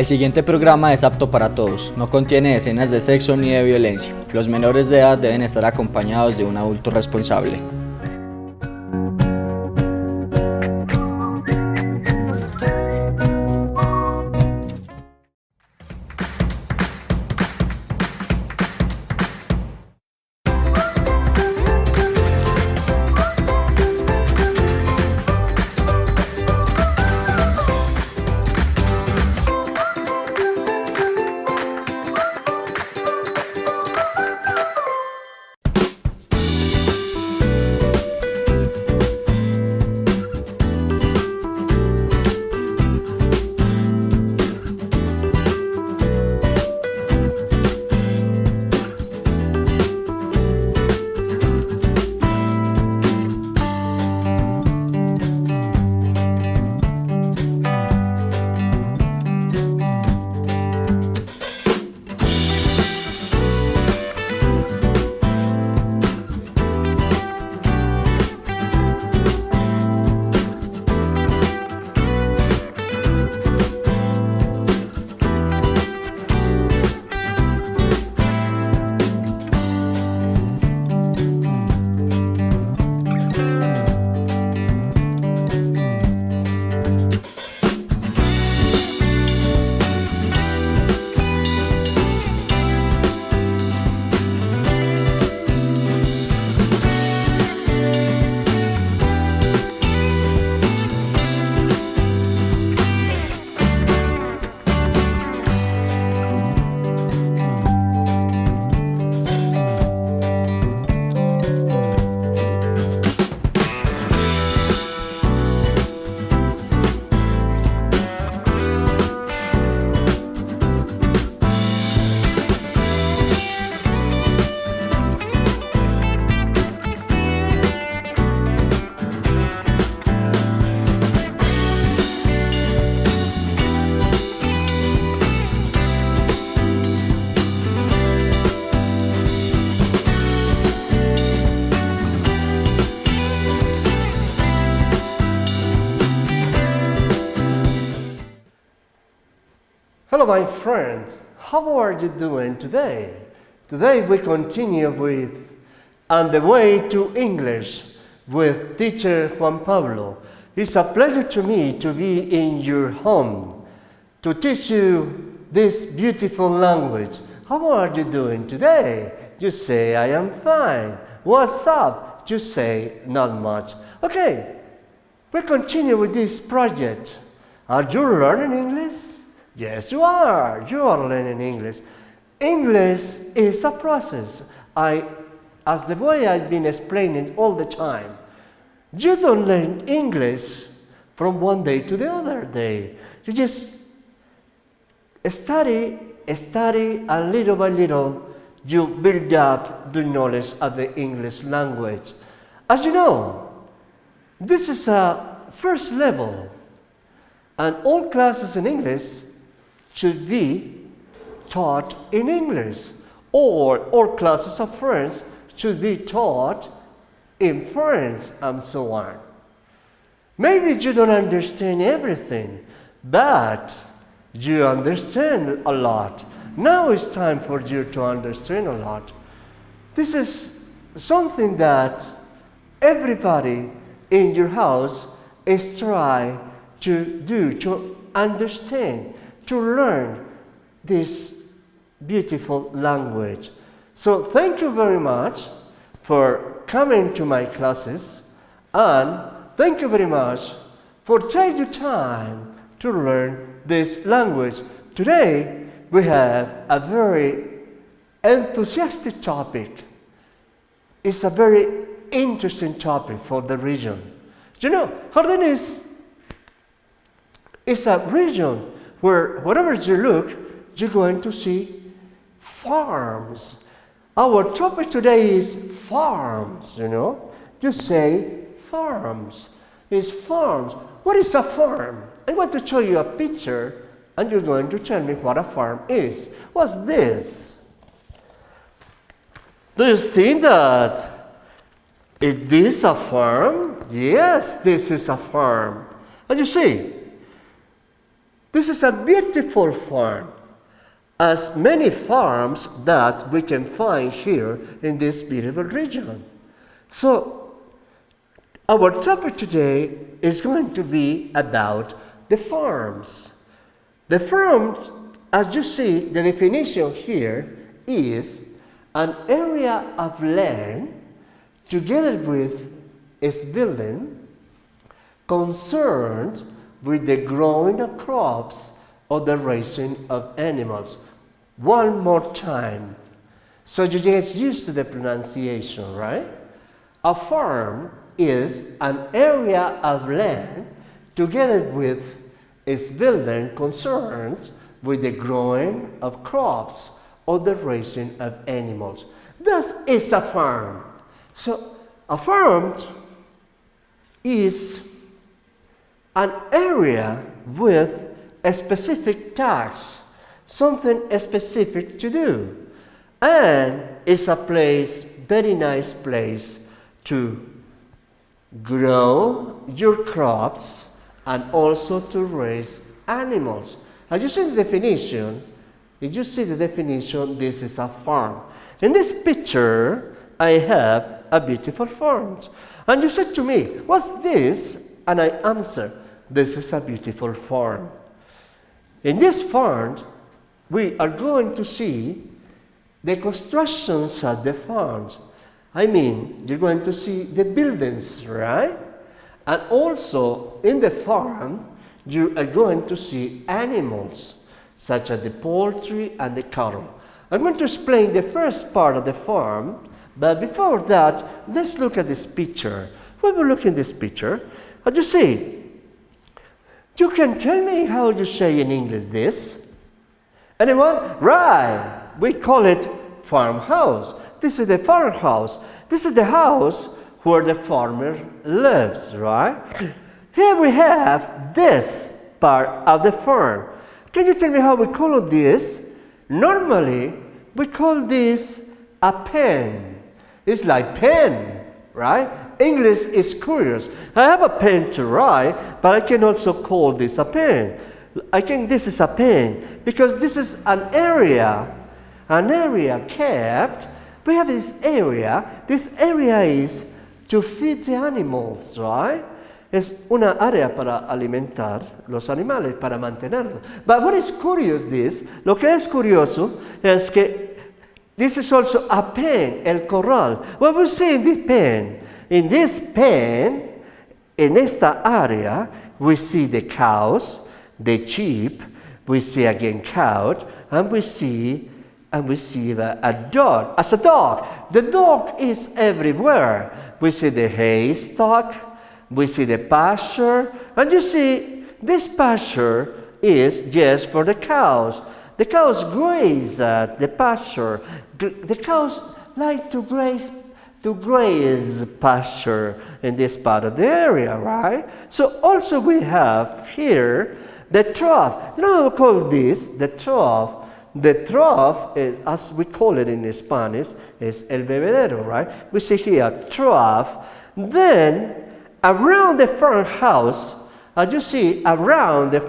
El siguiente programa es apto para todos, no contiene escenas de sexo ni de violencia. Los menores de edad deben estar acompañados de un adulto responsable. Hello my friends, how are you doing today? Today we continue with On the Way to English with teacher Juan Pablo. It's a pleasure to me to be in your home to teach you this beautiful language. How are you doing today? You say, I am fine. What's up? You say, not much. Okay, we continue with this project. Are you learning English? Yes, you are. You are learning English. English is a process. As the way I've been explaining all the time, you don't learn English from one day to the other day. You just study, and little by little, you build up the knowledge of the English language. As you know, this is a first level, and all classes in English should be taught in English, or all classes of French should be taught in French, and so on. Maybe you don't understand everything, but you understand a lot. Now it's time for you to understand a lot. This is something that everybody in your house is trying to do, to understand, to learn this beautiful language. So thank you very much for coming to my classes, and thank you very much for taking the time to learn this language. Today we have a very enthusiastic topic. It's a very interesting topic for the region. You know, Jordan is a region where wherever you look, you're going to see farms. Our topic today is farms, you know. You say farms. It's farms. What is a farm? I want to show you a picture, and you're going to tell me what a farm is. What's this? Do you think that is this a farm? Yes, this is a farm. And you see, This is a beautiful farm, as many farms that we can find here in this beautiful region. So, our topic today is going to be about the farms. The farms, as you see, the definition here is an area of land together with its building concerned with the growing of crops or the raising of animals. One more time, so you get used to the pronunciation, right? A farm is an area of land together with its building concerned with the growing of crops or the raising of animals. That is a farm. So a farm is an area with a specific task, something specific to do, and it's a place, very nice place to grow your crops and also to raise animals. As you see the definition, if you see the definition, this is a farm. In this picture, I have a beautiful farm. And you said to me, what's this? And I answer, this is a beautiful farm. In this farm, we are going to see the constructions at the farms. I mean, you're going to see the buildings, right? And also, in the farm, you are going to see animals, such as the poultry and the cattle. I'm going to explain the first part of the farm, but before that, let's look at this picture. When we look in this picture, as you see, you can tell me how you say in English this? Anyone? Right. We call it farmhouse. This is the farmhouse. This is the house where the farmer lives, right? Here we have this part of the farm. Can you tell me how we call this? Normally, we call this a pen. It's like pen, right? English is curious. I have a pen to write, but I can also call this a pen. This is a pen because this is an area kept. We have this area. This area is to feed the animals, right? Es una área para alimentar los animales, para mantenerlos. But what is curious lo que es curioso es que this is also a pen, el corral. What we see in this pen, in esta área, we see the cows, the sheep, we see again cows, and we see a dog. As a dog, the dog is everywhere. We see the haystack, we see the pasture, and you see this pasture is just for the cows. The cows graze at the pasture. The cows like to graze pasture in this part of the area, right? So also we have here the trough. You know what we call this? The trough. The trough, as we call it in Spanish, is el bebedero, right? We see here trough. Then around the front house, as you see around the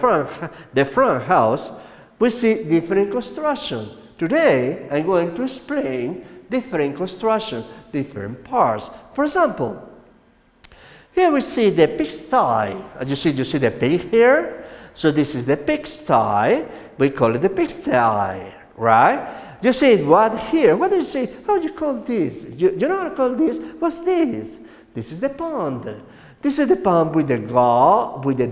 front house, we see different construction. Today, I'm going to explain different construction, different parts. For example, here we see the pigsty. As you see the pig here. So this is the pigsty. We call it the pigsty, right? You see what here? What do you say? How do you call this? You know how to call this? What's this? This is the pond. This is the pond with the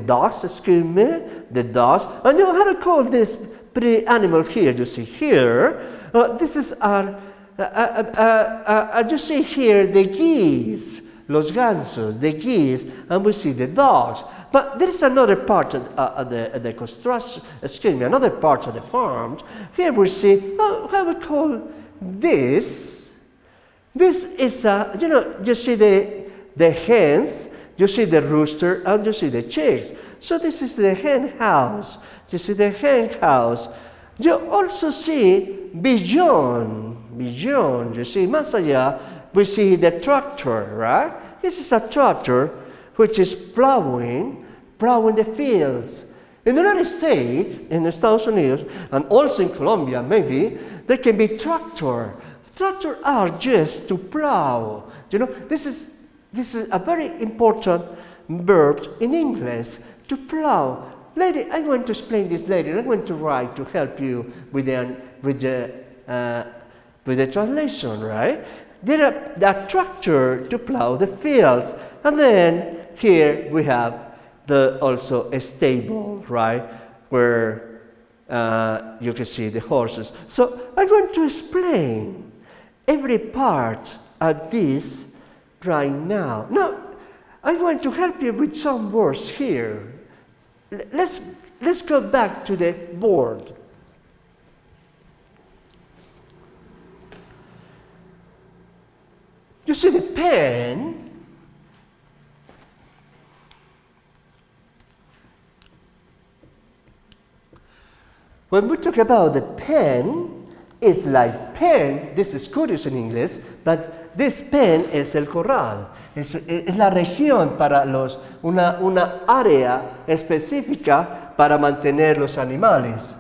dogs, excuse me, the dogs. And you know how to call this pretty animals here? You see here, this is our, you see here the geese, los gansos, the geese, and we see the dogs. But there is another part of the construction, excuse me, another part of the farm. Here we see, how we call this? This is, you see the hens, you see the rooster, and you see the chicks. So this is the hen house. You see the hen house. You also see beyond, you see, más allá, we see the tractor, right? This is a tractor which is plowing the fields. In the United States, in the Estados Unidos, and also in Colombia maybe, there can be tractor. Tractor are just to plow. You know, this is a very important verb in English, to plow. Later, I'm going to explain this later. I'm going to write to help you with the translation, right? There are the tractor to plow the fields, and then here we have also a stable, right, where you can see the horses. So I'm going to explain every part of this right now. Now, I'm going to help you with some words here. Let's go back to the board. You see the pen. When we talk about the pen, it's like pen. This is curious in English, but this pen es el corral. Es la región para una área específica para mantener los animales.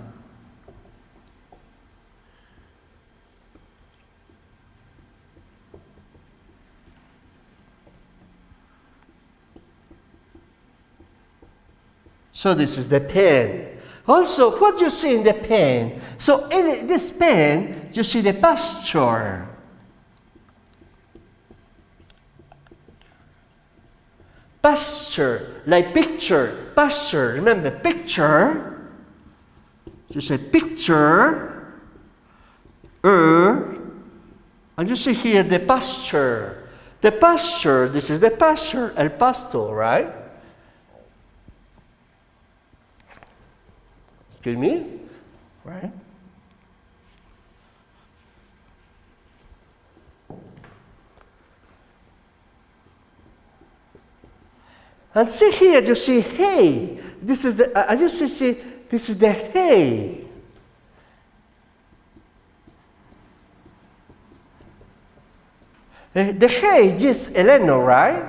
So this is the pen. Also, what you see in the pen? So in this pen, you see the pasture. Pasture, like picture, pasture. Remember, picture. You say picture, and you see here the pasture. The pasture, this is the pasture, el pasto, right? Excuse me, right? And see here, you see hay. This is the, you see, this is the hay. The hay is Eleno, right?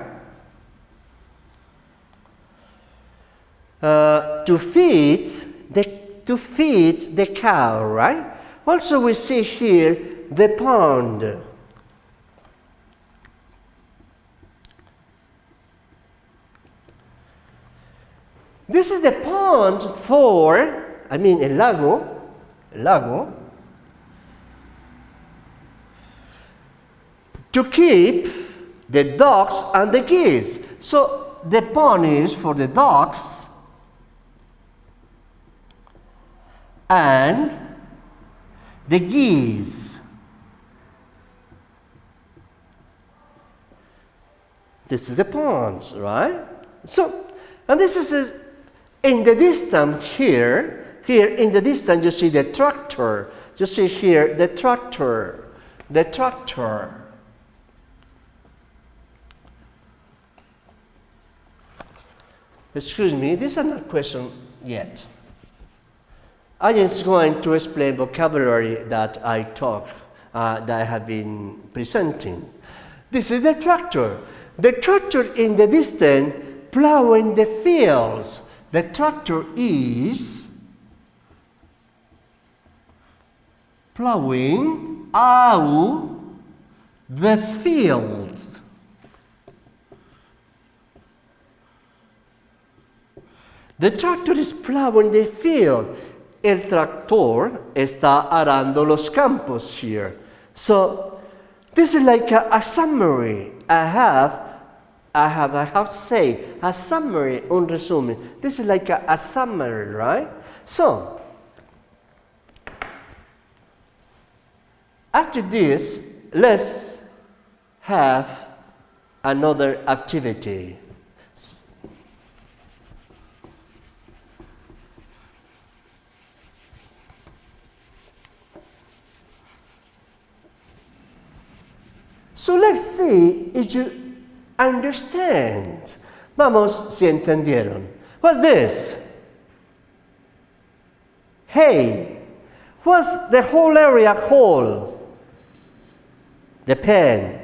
To feed the cow, right? Also we see here the pond. This is the pond for, el lago, to keep the ducks and the geese. So the pond is for the ducks and the geese. This is the pond, right? So, and this is in the distance here in the distance you see the tractor. You see here the tractor. Excuse me, this is not a question yet. I'm just going to explain vocabulary that I have been presenting. This is the tractor. The tractor in the distance plowing the fields. The tractor is plowing out the fields. The tractor is plowing the field. El tractor está arando los campos here. So this is like a summary. I have say a summary, un resumen. This is like a summary, right? So after this, let's have another activity. So let's see if you understand. Vamos si entendieron. What's this? Hey, what's the whole area called? The pen.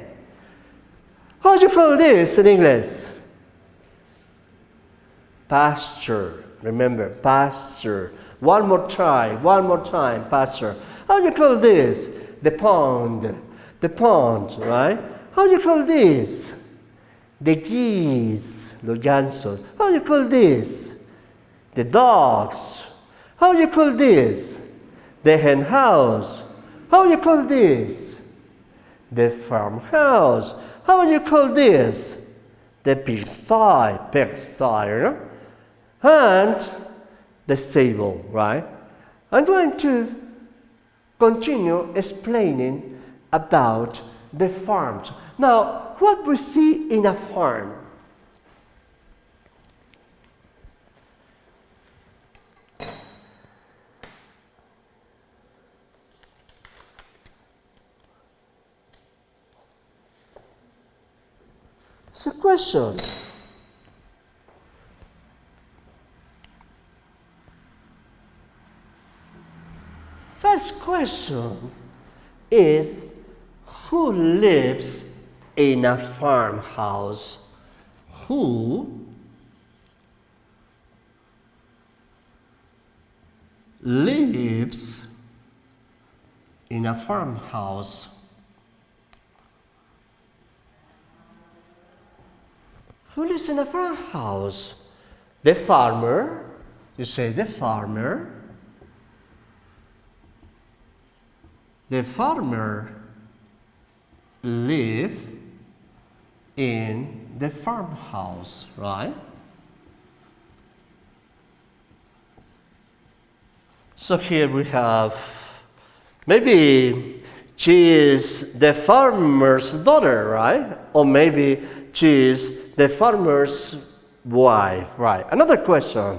How do you call this in English? Pasture. Remember, pasture. One more time, pasture. How do you call this? The pond. The pond, right? How do you call this? The geese, los gansos. How do you call this? The dogs. How do you call this? The hen house. How do you call this? The farmhouse. How do you call this? The pigsty, you know? And the stable, right? I'm going to continue explaining about the farms. Now, what we see in a farm? It's a question. First question is, who lives in a farmhouse? Who lives in a farmhouse? Who lives in a farmhouse? The farmer. You say the farmer. The farmer live in the farmhouse, right? So here we have, maybe she is the farmer's daughter, right? Or maybe she is the farmer's wife, right? Another question.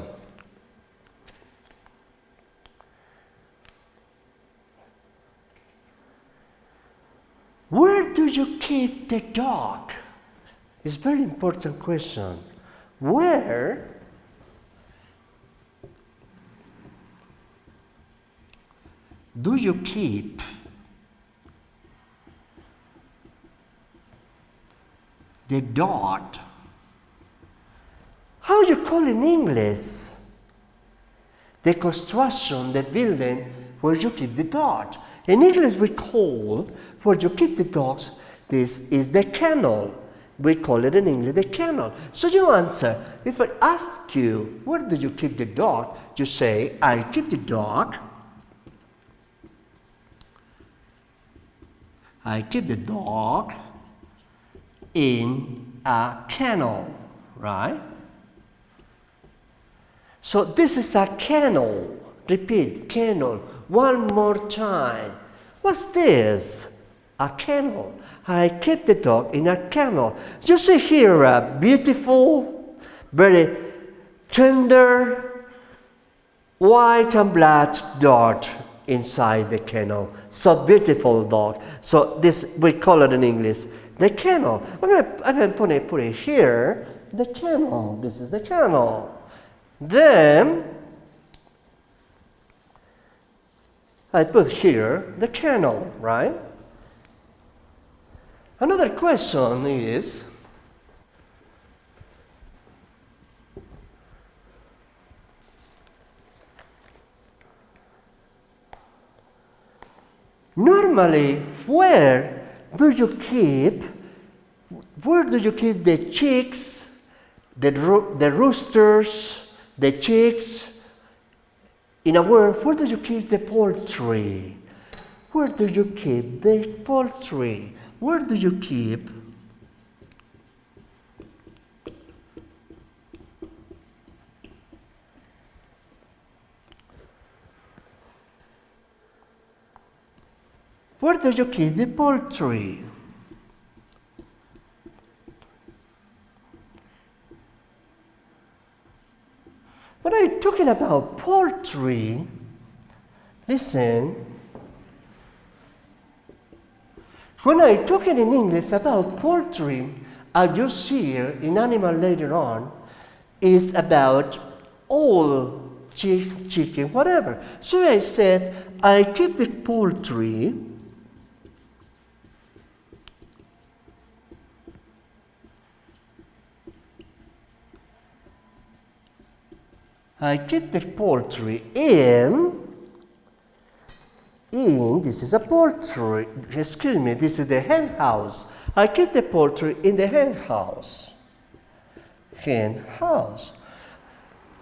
Where do you keep the dog? It's a very important question. Where do you keep the dog? How you call in English the construction, the building where you keep the dog? In English we call where you keep the dogs, this is the kennel. We call it in English the kennel. So you answer, if I ask you, where do you keep the dog? You say, I keep the dog. I keep the dog in a kennel, right? So this is a kennel. Repeat, kennel. One more time. What's this? A kennel. I keep the dog in a kennel. You see here a beautiful, very tender, white and black dog inside the kennel. So beautiful dog. So this, we call it in English the kennel. I'm going to put it here, the kennel. This is the kennel. Then I put here the kennel, right? Another question is, normally, where do you keep the chicks, the roosters, the chicks? In a word, where do you keep the poultry? Where do you keep the poultry? Where do you keep the poultry? When I'm talking about poultry, listen. When I'm talking in English about poultry, as you see here in animal later on, is about all chicken, whatever. So I said, I keep the poultry I keep the poultry in, this is a poultry, excuse me, this is the hen house. I keep the poultry in the hen house. Hen house.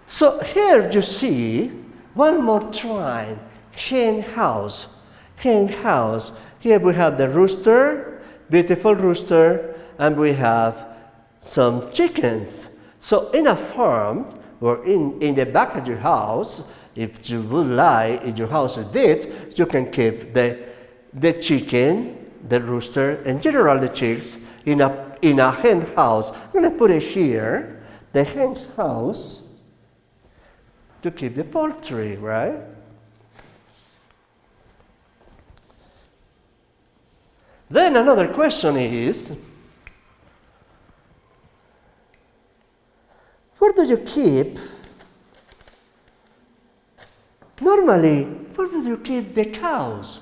So here you see, one more time, hen house, hen house. Here we have the rooster, beautiful rooster, and we have some chickens. So in a farm, or in the back of your house, if you would like, if your house is big, you can keep the chicken, the rooster, and generally the chicks in a hen house. I'm going to put it here, the hen house, to keep the poultry, right? Then another question is, where do you keep, normally, where do you keep the cows?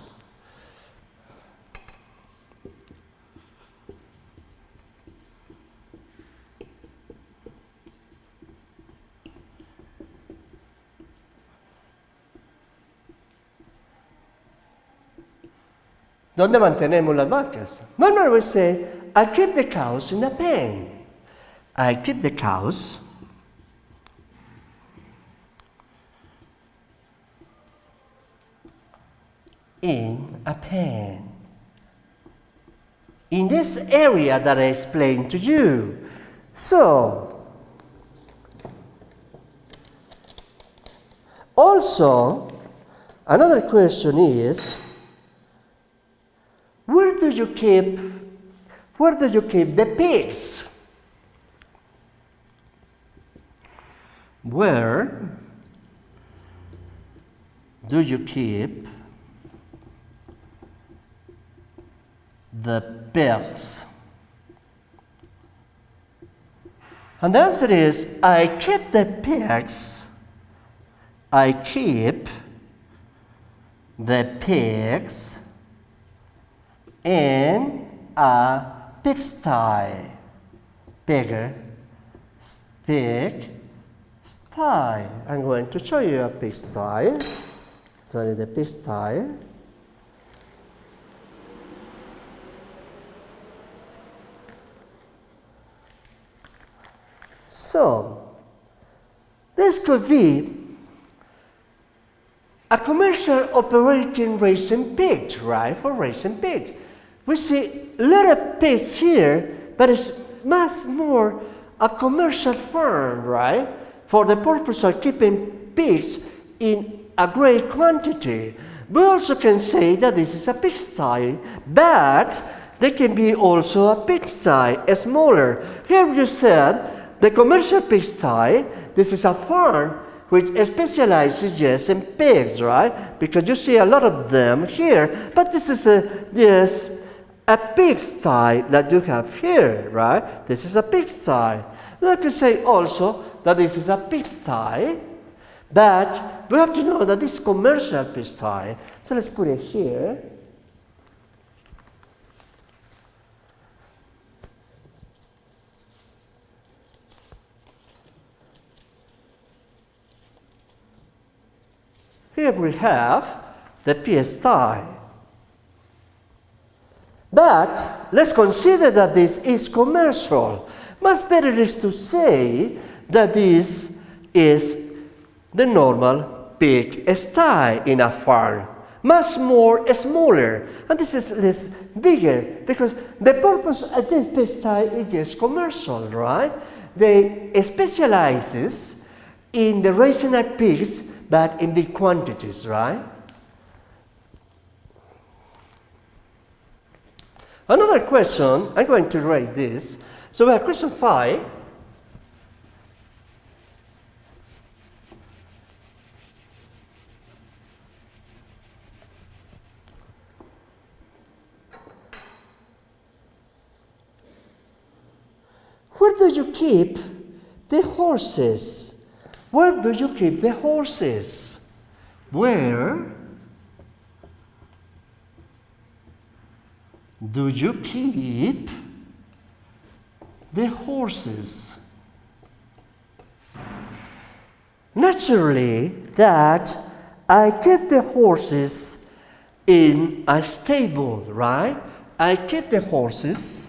¿Dónde mantenemos las vacas? Normally we say, I keep the cows in a pen. I keep the cows in a pen. In this area that I explained to you. So, also, another question is, where do you keep the pigs? Where do you keep the pigs? And the answer is, I keep the pigs. I keep the pigs in a pigsty. Pig sty. I'm going to show you a pigsty. Sorry, the pigsty. So, this could be a commercial operating raising pigs, right? For raising pigs. We see a lot of pigs here, but it's much more a commercial farm, right? For the purpose of keeping pigs in a great quantity. We also can say that this is a pigsty, but there can be also a pigsty, a smaller. Here you said the commercial pigsty, this is a farm which specializes just in pigs, right? Because you see a lot of them here, but this is a pigsty that you have here, right? This is a pigsty. We can say also that this is a pigsty, but we have to know that this is commercial pigsty. So let's put it here. Here we have the pigsty. But let's consider that this is commercial. Much better is to say that this is the normal pig sty in a farm. Much more smaller. And this is less bigger because the purpose of this pigsty is just commercial, right? They specializes in the raising of pigs, but in big quantities, right? Another question, I'm going to raise this. So we have question 5. Where do you keep the horses? Where do you keep the horses? Where do you keep the horses? Naturally, that I keep the horses in a stable, right? I keep the horses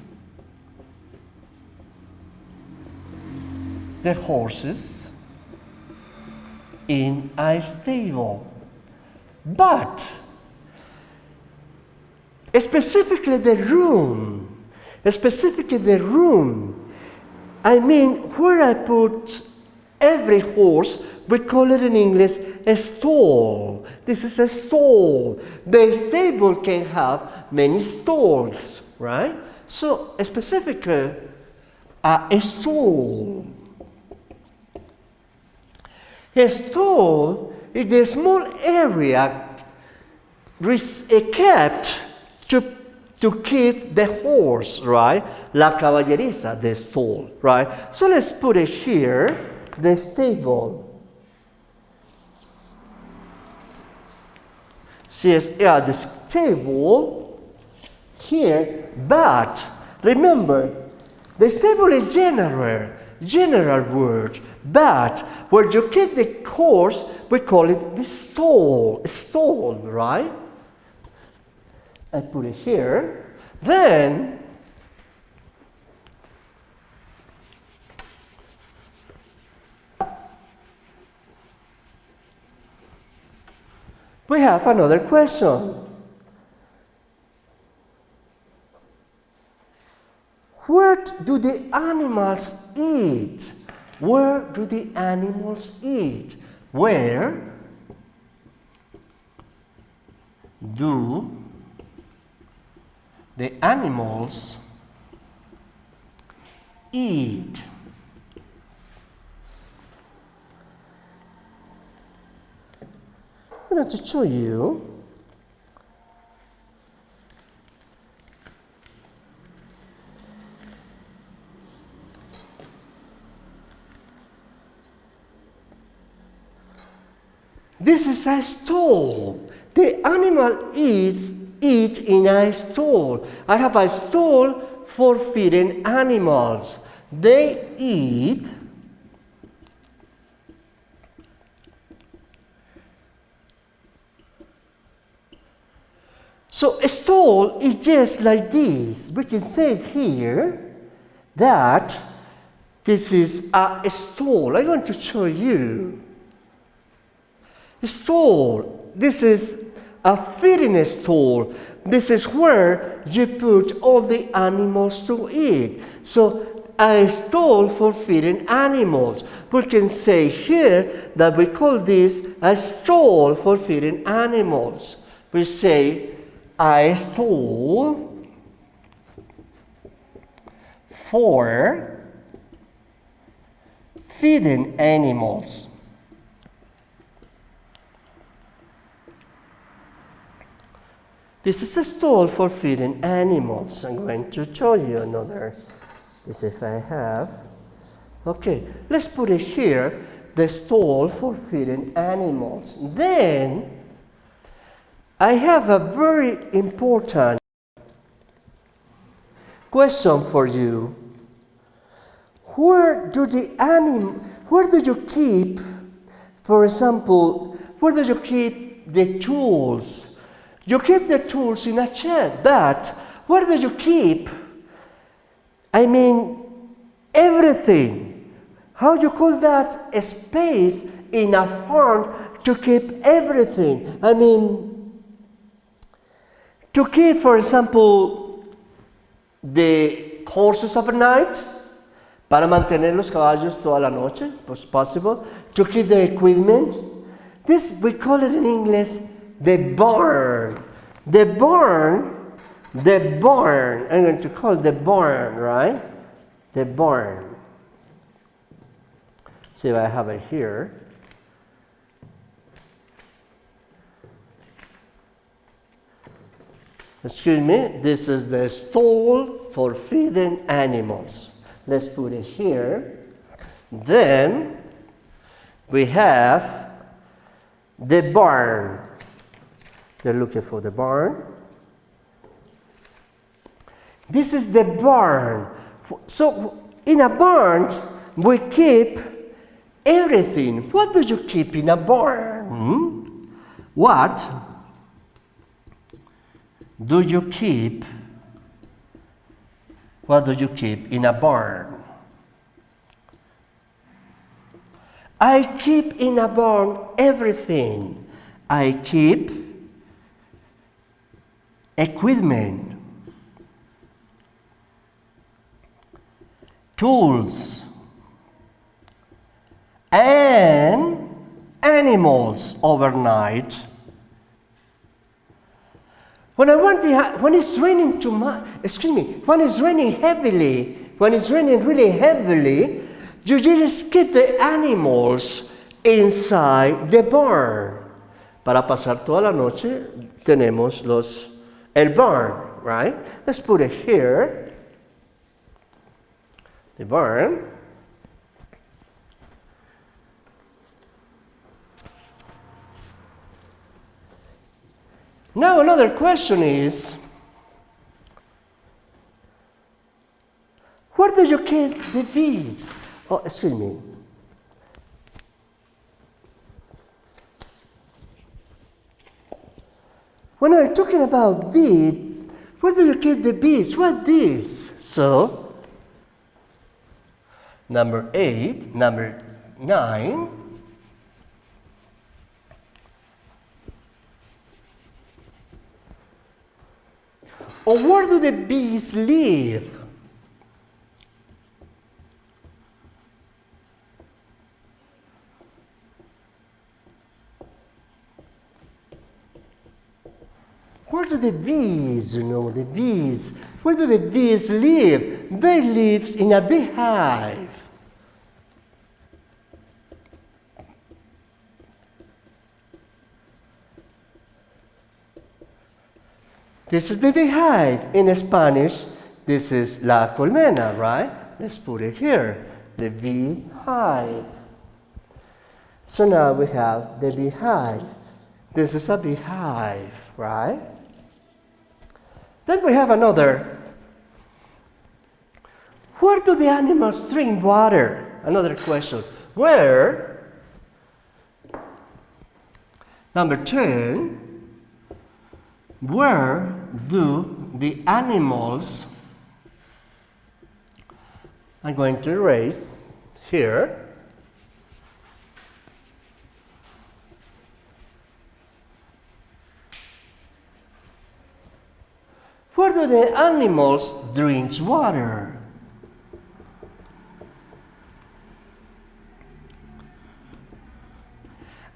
in a stable. But specifically the room, I mean where I put every horse, we call it in English a stall. This is a stall. The stable can have many stalls, right? So specifically a stall. A stall is a small area kept to keep the horse, right? La caballeriza, the stall, right? So let's put it here, the stable. See, yeah, the stable here, but remember, the stable is general word, but where you keep the horse, we call it the stall, right? I put it here. Then we have another question. Where do the animals eat? Where do the animals eat? Where do the animals eat? I'm going to show you. This is a stall. The animal eat in a stall. I have a stall for feeding animals. They eat so a stall is just like this. We can say here that this is a stall. I want to show you. Stall. This is a feeding stall. This is where you put all the animals to eat. So a stall for feeding animals. We can say here that we call this a stall for feeding animals. We say a stall for feeding animals. This is a stall for feeding animals. I'm going to show you another. This if I have. Okay, let's put it here, the stall for feeding animals. Then, I have a very important question for you. Where do you keep, for example, where do you keep the tools? You keep the tools in a shed, but where do you keep? I mean, everything. How you call that? A space in a farm to keep everything. I mean, to keep, for example, the horses overnight, para mantener los caballos toda la noche, if possible. To keep the equipment. This, we call it in English, the barn. The barn, I'm going to call the barn, right? The barn. See if I have it here. Excuse me, this is the stall for feeding animals. Let's put it here. Then we have the barn. They're looking for the barn. This is the barn. So in a barn, we keep everything. What do you keep in a barn? What do you keep? What do you keep in a barn? I keep in a barn everything. I keep equipment, tools, and animals overnight. When it's raining when it's raining heavily, when it's raining really heavily, you just keep the animals inside the barn. Para pasar toda la noche tenemos el barn, right? Let's put it here. The barn. Now another question is, where do you keep the bees? Oh, excuse me. When I'm talking about bees, where do you keep the bees? What this? So, number 8, number 9. Or where do the bees live? Where do the bees, the bees, where do the bees live? They live in a beehive. This is the beehive. In Spanish, this is la colmena, right? Let's put it here, the beehive. So now we have the beehive. This is a beehive, right? Then we have another. Where do the animals drink water? Another question. Where? Number 10. Where do the animals, I'm going to erase here. Where do the animals drink water?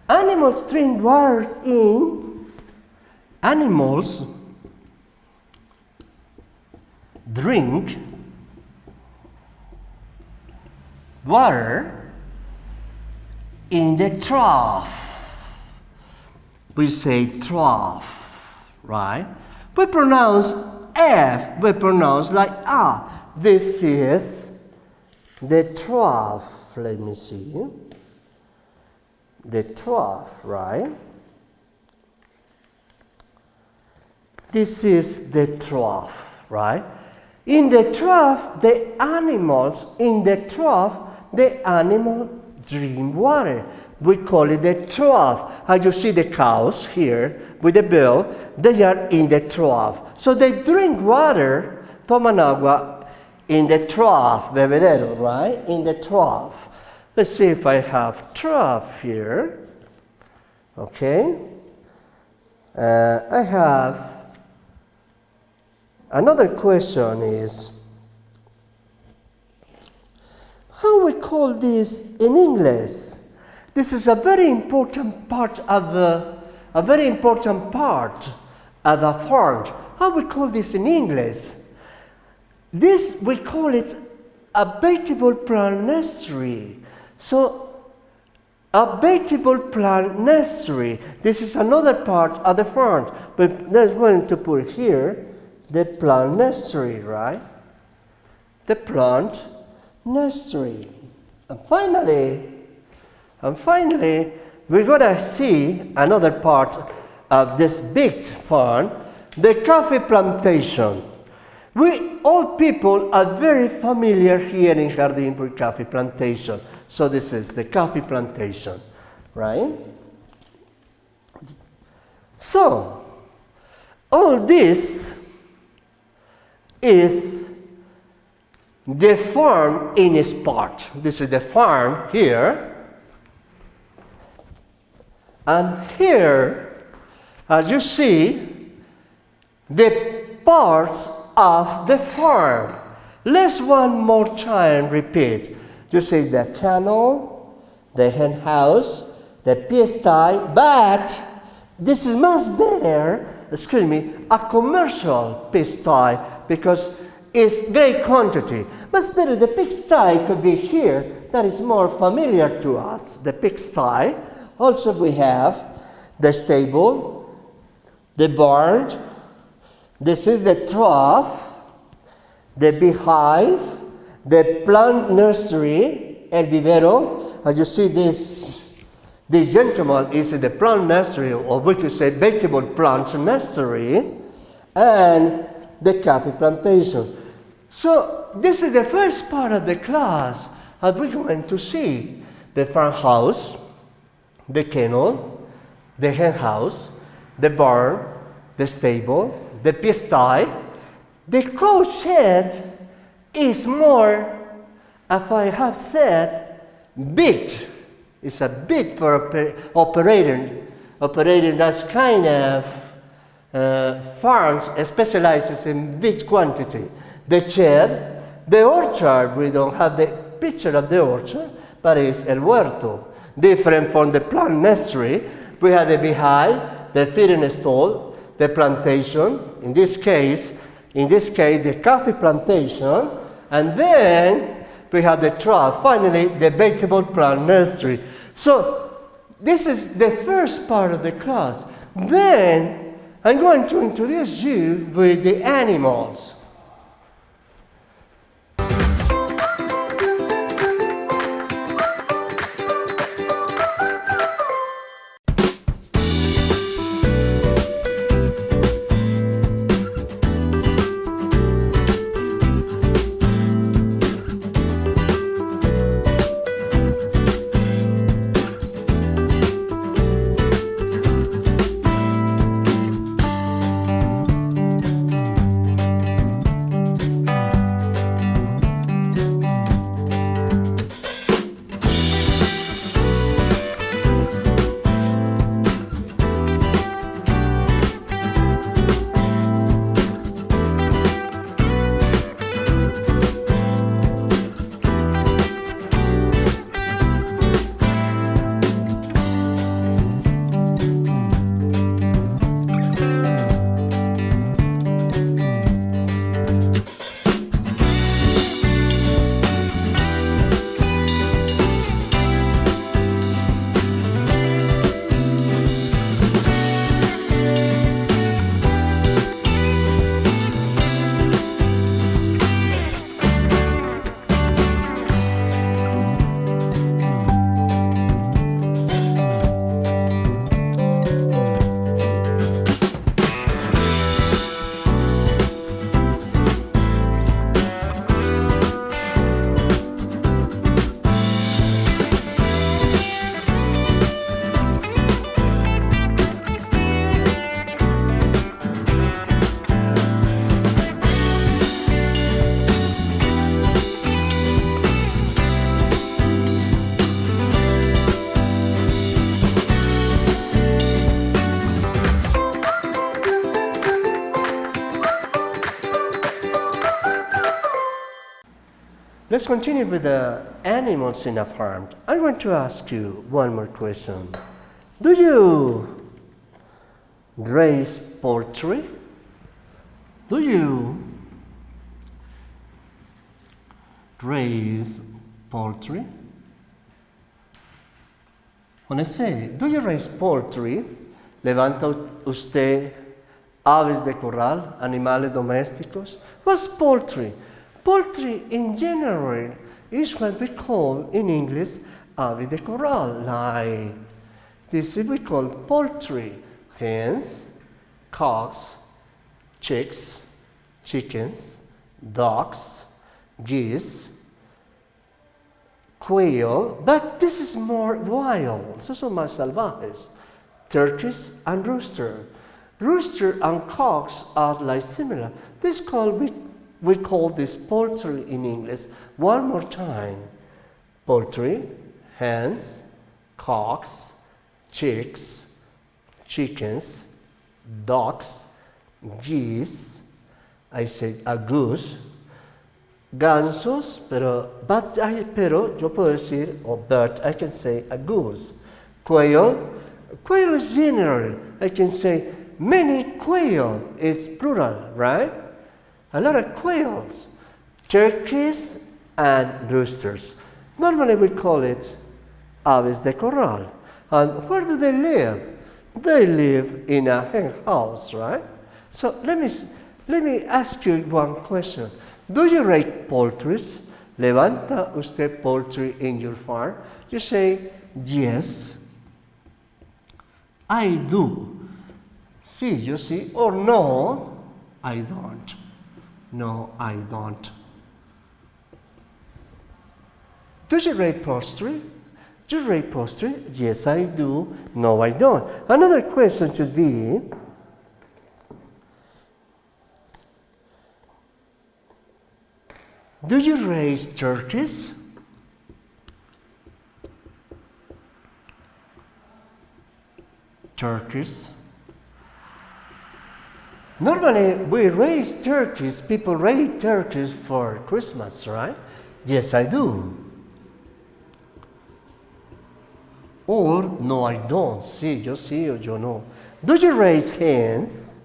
Animals drink water Animals drink water in the trough. We say trough, right? We pronounce F, we pronounce like ah. This is the trough. Let me see. The trough, right? This is the trough, right? In the trough, the animals drink water. We call it the trough. How you see the cows here with the bill, they are in the trough. So they drink water, toman agua, in the trough, bebedero, right? In the trough. Let's see if I have trough here. Okay. I have another question is, how we call this in English? This is a very important part of the font. How we call this in English? This we call it a vegetable plant nursery. So a vegetable plant nursery. This is another part of the font, but there's going to put here the plant nursery, right? The plant nursery. And finally, we're going to see another part of this big font, the coffee plantation. We all people are very familiar here in Jardín with coffee plantation. So this is the coffee plantation, right? So, all this is the farm in its part. This is the farm here. And here, as you see, the parts of the farm. Let's one more time repeat. You see the kennel, the hen house, the pigsty, but this is much better, excuse me, a commercial pigsty because it's great quantity. Much better, the pigsty could be here. That is more familiar to us, the pigsty. Also we have the stable, the barn. This is the trough, the beehive, the plant nursery, el vivero. As you see, this gentleman is in the plant nursery, or we could say vegetable plants nursery, and the coffee plantation. So this is the first part of the class, and we're going to see the farmhouse, the kennel, the hen house, the barn, the stable, the pigsty. The cow shed is more, as I have said, big. It's a big for operating that kind of farms specializes in big quantity. The shed, the orchard, we don't have the picture of the orchard, but it's el huerto. Different from the plant nursery, we have the beehive, the feeding stall, the plantation, in this case, the coffee plantation, and then we have the trough, finally the vegetable plant nursery. So this is the first part of the class. Then I'm going to introduce you with the animals. Let's continue with the animals in a farm. I'm going to ask you one more question. Do you raise poultry? Do you raise poultry? When I say, do you raise poultry? ¿Levanta usted aves de corral, animales domésticos? What's poultry? Poultry in general is what we call in English ave de corral. Like this is we call poultry. Hens, cocks, chicks, chickens, ducks, geese, quail, but this is more wild. Esos son más salvajes. Turkeys and rooster. Rooster and cocks are like similar. We call this poultry in English. One more time. Poultry, hens, cocks, chicks, chickens, ducks, geese, I said a goose, gansos, pero yo puedo decir, or bird, I can say a goose. Quail, quail is general. I can say many quail is plural, right? A lot of quails. Turkeys and roosters. Normally we call it aves de corral. And where do they live? They live in a hen house, right? So let me ask you one question. Do you raise poultries? ¿Levanta usted poultry in your farm? You say, yes, I do. Sí, yo sí. Or no, I don't. No, I don't. Do you raise poultry? Do you raise poultry? Yes, I do. No, I don't. Another question should be, do you raise turkeys? Turkeys. Normally, we raise turkeys, people raise turkeys for Christmas, right? Yes, I do. Or, no, I don't. Sí, yo sí o yo no. Do you raise hens?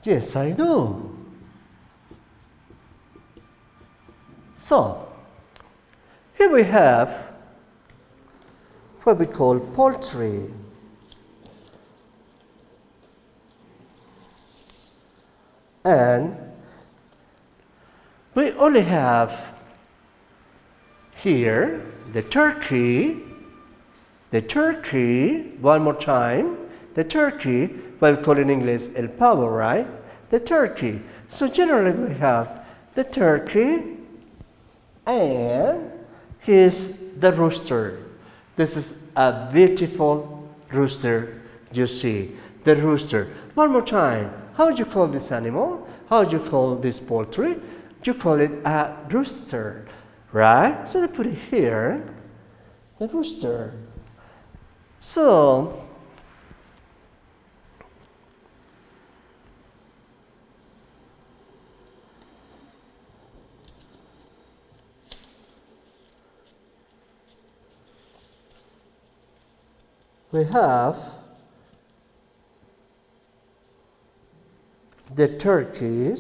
Yes, I do. So, here we have what we call poultry. And we only have here the turkey, one more time, the turkey, what we call in English el pavo, right? The turkey. So generally we have the turkey and here's the rooster. This is a beautiful rooster, you see, the rooster. One more time. How would you call this animal? How would you call this poultry? You call it a rooster, right? So they put it here, the rooster. So, we have the turkey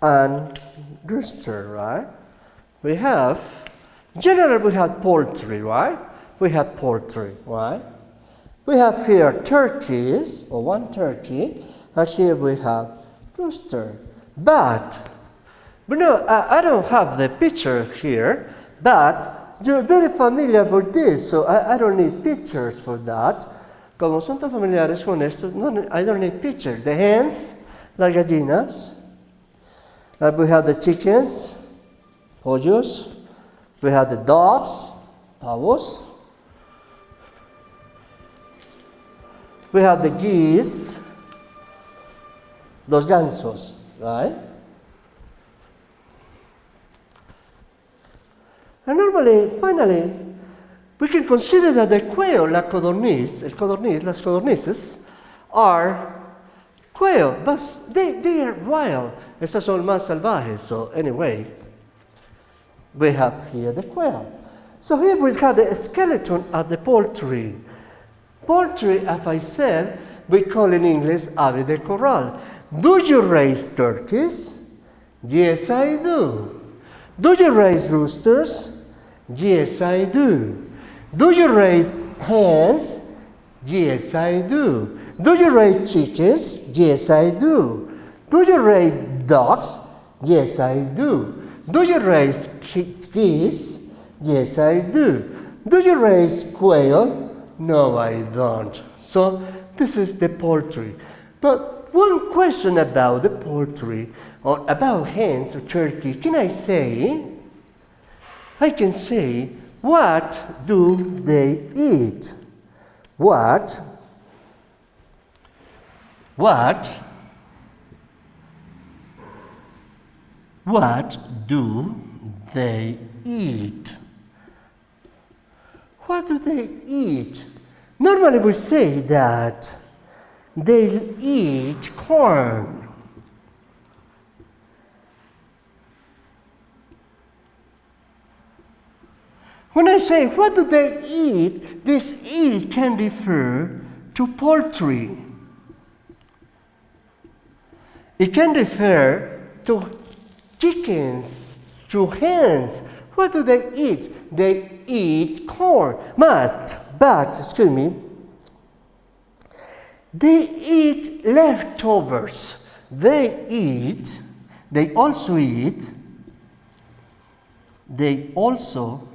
and rooster, right? We have, generally we have poultry, right? We have poultry, right? We have here turkeys, or one turkey, and here we have rooster. But, no, I don't have the picture here, but you're very familiar with this, so I don't need pictures for that. Como son tan familiares con esto, no, I don't need pictures. The hens, las gallinas. We have the chickens, pollos. We have the dogs, pavos. We have the geese, los gansos, right? And normally, finally, we can consider that the quail, la codorniz, las codornices, are quail, but they are wild. Estas son más salvajes. So anyway, we have here the quail. So here we have the skeleton of the poultry. Poultry, as I said, we call in English ave de corral. Do you raise turkeys? Yes, I do. Do you raise roosters? Yes, I do. Do you raise hens? Yes, I do. Do you raise chickens? Yes, I do. Do you raise ducks? Yes, I do. Do you raise geese? Yes, I do. Do you raise quail? No, I don't. So this is the poultry. But one question about the poultry, or about hens or turkey, can I say? I can say, what do they eat? What do they eat? What do they eat? Normally we say that they eat corn. When I say what do they eat, this eat can refer to poultry. It can refer to chickens, to hens. What do they eat? They eat corn. But, excuse me, they eat leftovers. They also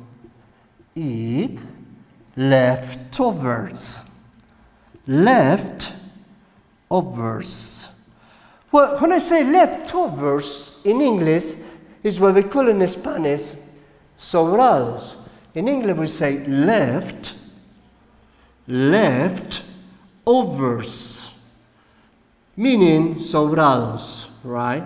eat leftovers. Leftovers. Well, when I say leftovers in English, is what we call in Spanish sobrados. In English we say leftovers, meaning sobrados, right?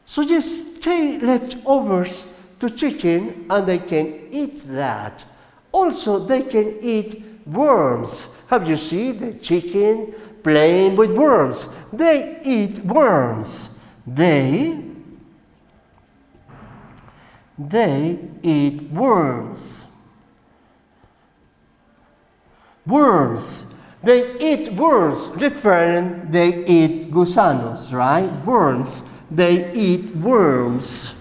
So just take leftovers to chicken and they can eat that. Also, they can eat worms. Have you seen the chicken playing with worms? They eat worms. They eat worms. Worms. They eat worms, referring they eat gusanos, right? Worms. They eat worms.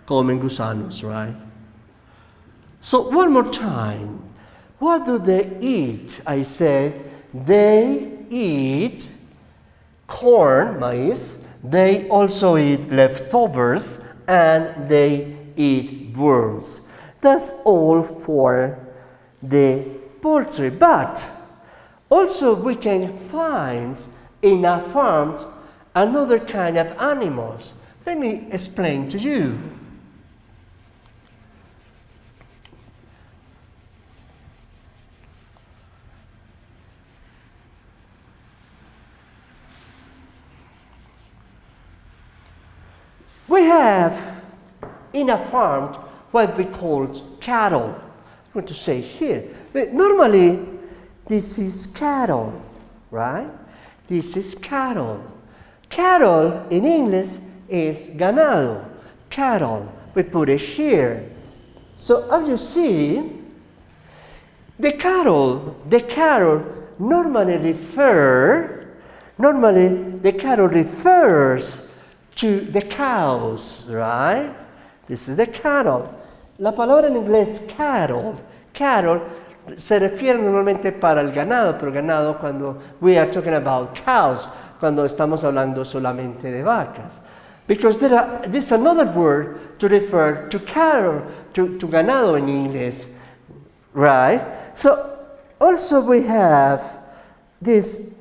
Comen gusanos, right? So one more time. What do they eat? I said they eat corn, maize. They also eat leftovers and they eat worms. That's all for the poultry. But also we can find in a farm another kind of animals. Let me explain to you. We have in a farm what we call cattle. I'm going to say here. Normally, this is cattle, right? This is cattle. Cattle in English is ganado. Cattle, we put it here. So as you see, the cattle normally the cattle refers to the cows, right? This is the cattle. La palabra en inglés cattle se refiere normalmente para el ganado, pero ganado cuando we are talking about cows, cuando estamos hablando solamente de vacas. Because there's another word to refer to cattle, to ganado in English, right? So also we have this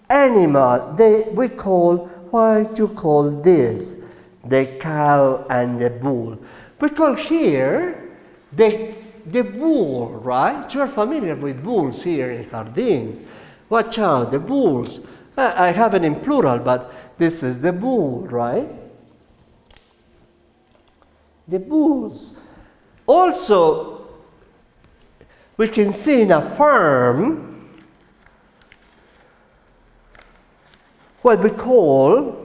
animal, we call, what you call this? The cow and the bull. We call here the bull, right? You're familiar with bulls here in Jardín. Watch out, the bulls. I have it in plural, but this is the bull, right? The bulls. Also, we can see in a farm what we call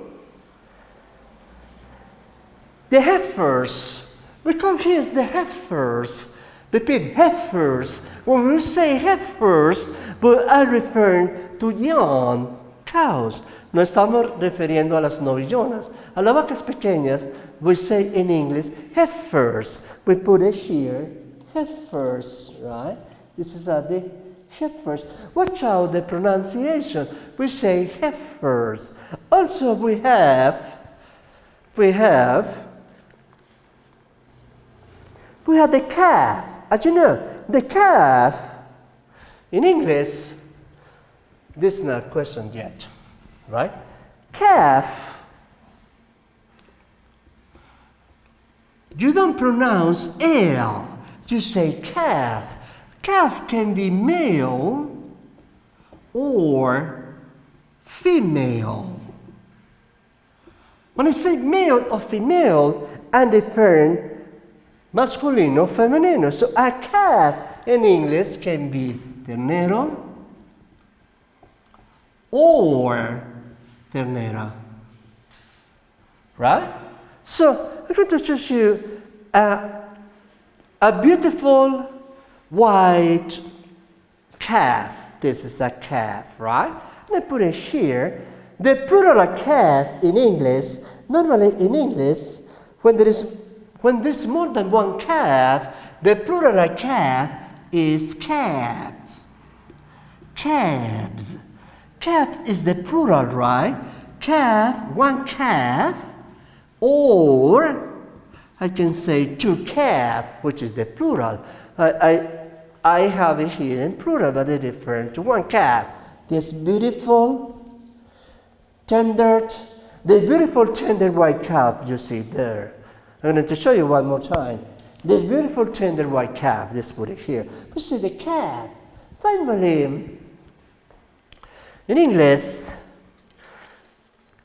the heifers. We call here the heifers. Repeat, heifers. When we say heifers, we are referring to young cows. No estamos refiriendo a las novillonas. A las vacas pequeñas, we say in English heifers. We put it here, heifers, right? This is the heifers. Watch out the pronunciation. We say heifers. Also we have we have the calf. As you know, the calf, in English, this is not a question yet, right? Calf, you don't pronounce L, you say calf. Calf can be male or female. When I say male or female, I'm different masculino, femenino. So a calf in English can be ternero or ternera. Right? So I'm going to choose you a beautiful white calf. This is a calf, right? And I put it here. The plural of calf in English, normally in English, when there's more than one calf, the plural of calf is calves. Calves. Calf is the plural, right? Calf, one calf, or I can say two calf, which is the plural. I have it here in plural, but they're different to one calf. This beautiful, tender white calf you see there. I'm going to show you one more time. This beautiful, tender white calf, this put it here. We see the calf. Finally, in English,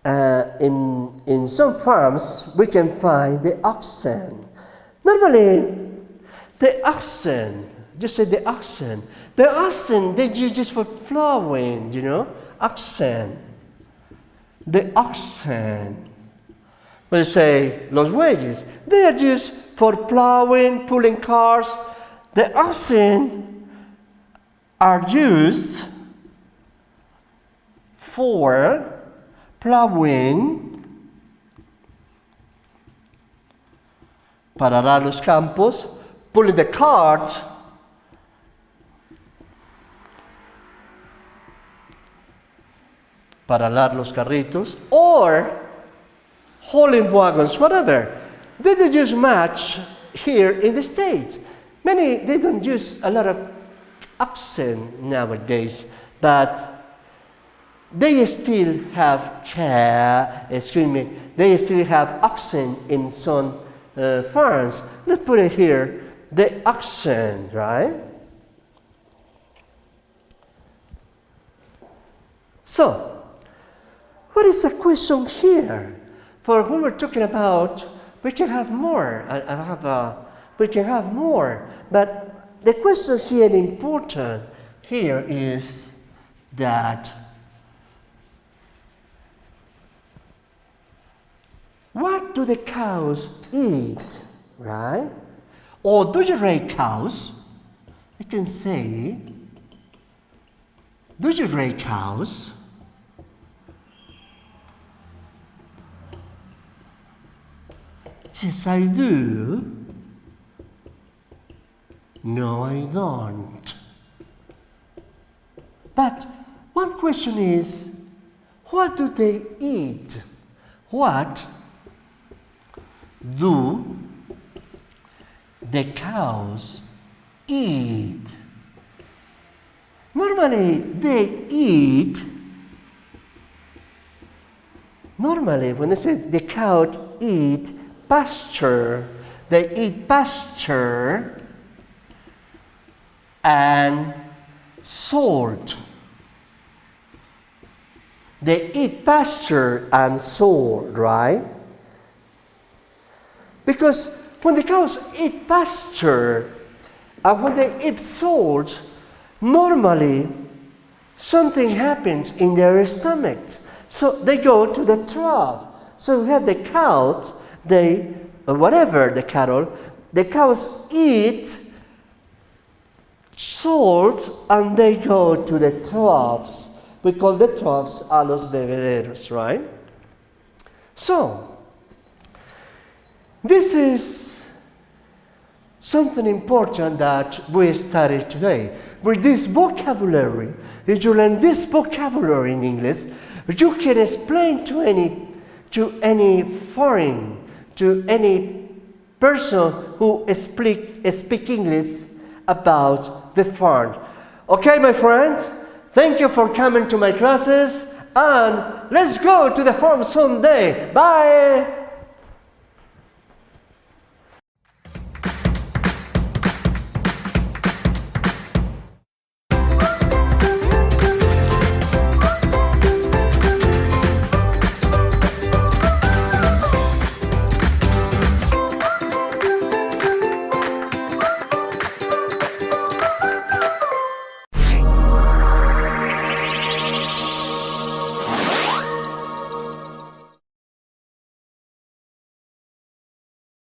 in some farms, we can find the oxen. Normally, the oxen, just say the oxen. The oxen, they use just for plowing, you know, oxen. The oxen. When you say los bueyes, they are used for plowing, pulling cars. The oxen are used for plowing, para arar los campos, pulling the cart, para arar los carritos, or hauling wagons, whatever. They don't use much here in the States. They don't use a lot of oxen nowadays, but they still have they still have oxen in some farms. Let's put it here, the oxen, right? So, what is the question here? For when we're talking about, we can have more. We can have more. But the question here important here is that what do the cows eat, right? Or do you raise cows? You can say, do you raise cows? Yes, I do. No, I don't. But one question is, what do they eat? What do the cows eat? Normally, when I say the cows eat pasture, they eat pasture and salt. They eat pasture and salt, right? Because when the cows eat pasture and when they eat salt, normally something happens in their stomachs. So they go to the trough. So we have the cows, the cows eat salt and they go to the troughs. We call the troughs a los bebederos, right? So, this is something important that we study today. With this vocabulary, if you learn this vocabulary in English, you can explain to any foreign, to any person who speaks speak English about the font. Okay, my friends, thank you for coming to my classes, and let's go to the farm someday. Bye!